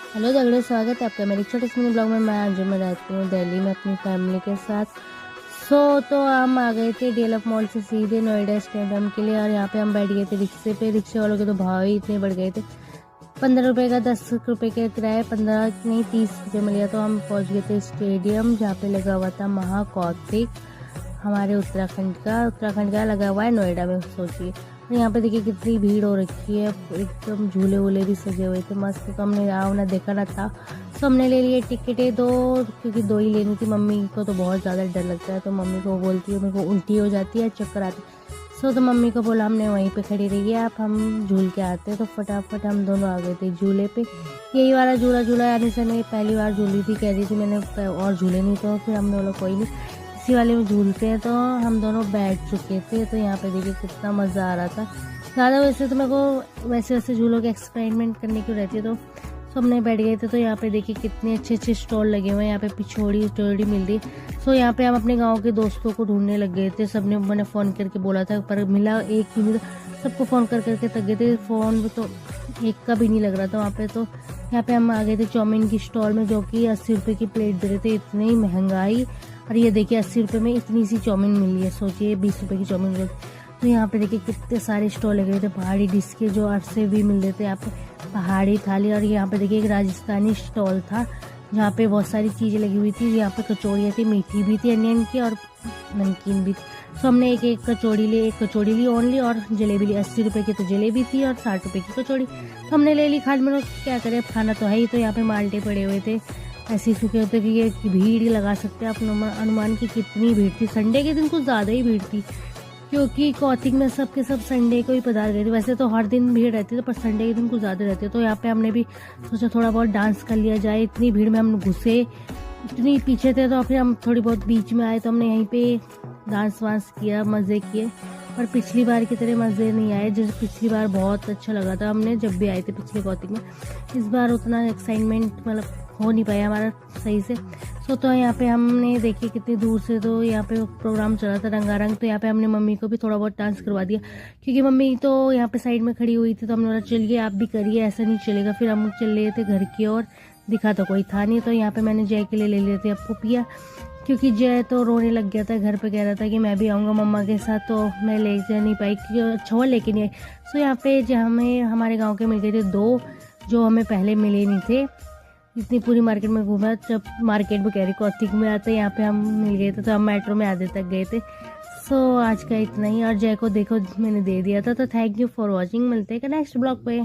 Hello झगड़े, स्वागत है आपका मेरे छोटे से मिनी ब्लॉग में। मैं आज मैं रहती हूँ दिल्ली में अपनी फैमिली के साथ। तो हम आ गए थे डीएलएफ मॉल से सीधे नोएडा स्टेडियम के लिए, और यहाँ पे हम बैठ गए थे रिक्शे पे। रिक्शे वालों के तो भाव ही इतने बढ़ गए थे। 15 रुपये का 10 रुपये का किराया, 15 नहीं 30 रुपये में लिया। तो हम पहुँच गए थे स्टेडियम, जहाँ पे लगा हुआ था महाकौतिक, हमारे उत्तराखंड का लगा हुआ है नोएडा में, सोचिए। और यहाँ पे देखिए कितनी भीड़ हो रखी है, एकदम झूले वूले भी सजे हुए थे मस्त। तो हमने आओ ना देखा ना था, तो हमने ले लिए टिकटें दो, क्योंकि दो ही लेनी थी। मम्मी को तो बहुत ज़्यादा डर लगता है, तो मम्मी को बोलती है मेरे को उल्टी हो जाती है, चक्कर आती है। तो मम्मी को बोला हमने वहीं पे खड़ी रही है, आप हम झूल के आते। तो फटाफट हम दोनों आ गए थे झूले पे। यही वाला झूला झूला यानी से नहीं, पहली बार झूली थी, कह रही थी मैंने और झूले नहीं। तो फिर हमने बोला कोई नहीं, इसी वाले में झूलते हैं। तो हम दोनों बैठ चुके थे। तो यहाँ पे देखिए कितना मज़ा आ रहा था। ज़्यादा वैसे तो मेरे को वैसे झूलों के एक्सपेरिमेंट करने की रहती है, तो सबने बैठ गए थे। तो यहाँ पे देखिए कितने अच्छे अच्छे स्टॉल लगे हुए हैं। यहाँ पे पिछोड़ी उचोड़ी मिल रही। सो यहाँ पे हम अपने गांव के दोस्तों को ढूंढने लग गए थे। सबने मैंने फ़ोन करके बोला था, पर मिला एक ही मिला। सबको फ़ोन कर करके थक गए थे, फ़ोन तो एक का भी नहीं लग रहा था वहाँ पे। तो यहाँ पे हम आ गए थे चाउमीन की स्टॉल में, जो कि 80 रुपये की प्लेट दे रहे थे। इतनी महंगाई। और ये देखिए 80 रुपये में इतनी सी चाउमीन मिली है, सोचिए 20 रुपये की चाउमीन मिली। तो यहाँ पे देखिए कितने सारे स्टॉल लगे हुए थे पहाड़ी डिश के, जो से भी मिल रहे थे यहाँ पे पहाड़ी थाली। और यहाँ पे देखिए एक राजस्थानी स्टॉल था, जहाँ पे बहुत सारी चीज़ें लगी हुई थी। यहाँ पे कचौड़ियाँ थी, मीठी भी थी अनियन की, और नमकीन भी थी। सो हमने एक एक कचौड़ी ली ओनली, और जलेबी ली। 80 रुपये की तो जलेबी थी और 60 रुपये की कचौड़ी। तो हमने ले ली। खाली में क्या करें, खाना तो है ही। तो यहाँ पे माल्टे पड़े हुए थे, ऐसे सूखे होते कि ये भीड़ ही लगा सकते हैं आप अनुमान की कितनी भीड़ थी। संडे के दिन कुछ ज़्यादा ही भीड़ थी, क्योंकि कौतिक में सब के सब संडे को ही पधार गए थे। वैसे तो हर दिन भीड़ रहती है, पर संडे के दिन कुछ ज़्यादा रहती है। तो यहाँ पे हमने भी सोचा थोड़ा बहुत डांस कर लिया जाए। इतनी भीड़ में हम घुसे, इतनी पीछे थे। तो फिर हम थोड़ी बहुत बीच में आए, तो हमने यहीं पे डांस वांस किया, मज़े किए। पर पिछली बार की तरह मज़े नहीं आए। जैसे पिछली बार बहुत अच्छा लगा था, हमने जब भी आए थे पिछले कौतिक में। इस बार उतना एक्साइटमेंट मतलब हो नहीं पाया हमारा सही से। तो यहाँ पे हमने देखिए कितनी दूर से, तो यहाँ पे प्रोग्राम चला था रंगारंग। तो यहाँ पे हमने मम्मी को भी थोड़ा बहुत डांस करवा दिया, क्योंकि मम्मी तो यहाँ पे साइड में खड़ी हुई थी। तो हमने बोला चलिए आप भी करिए, ऐसा नहीं चलेगा। फिर हम चल रहे थे घर की ओर, दिखा तो कोई था नहीं। तो यहाँ पे मैंने जय के लिए ले लिए थे अब पुपिया, क्योंकि जय तो रोने लग गया था घर पे, कह रहा था कि मैं भी आऊँगा मम्मा के साथ। तो मैं ले जा नहीं पाई, क्योंकि अच्छा हुआ लेके नहीं आई। सो यहाँ पे जो हमें हमारे गाँव के मिल गए थे दो, जो हमें पहले मिले नहीं थे। इतनी पूरी मार्केट में घूमा, जब मार्केट में कह रही कौतिक में आते यहाँ पे हम मिल गए थे। तो हम मेट्रो में आधे तक गए थे। आज का इतना ही। और जय को देखो मैंने दे दिया था। तो थैंक यू फॉर वॉचिंग, मिलते हैं नेक्स्ट ब्लॉग पे।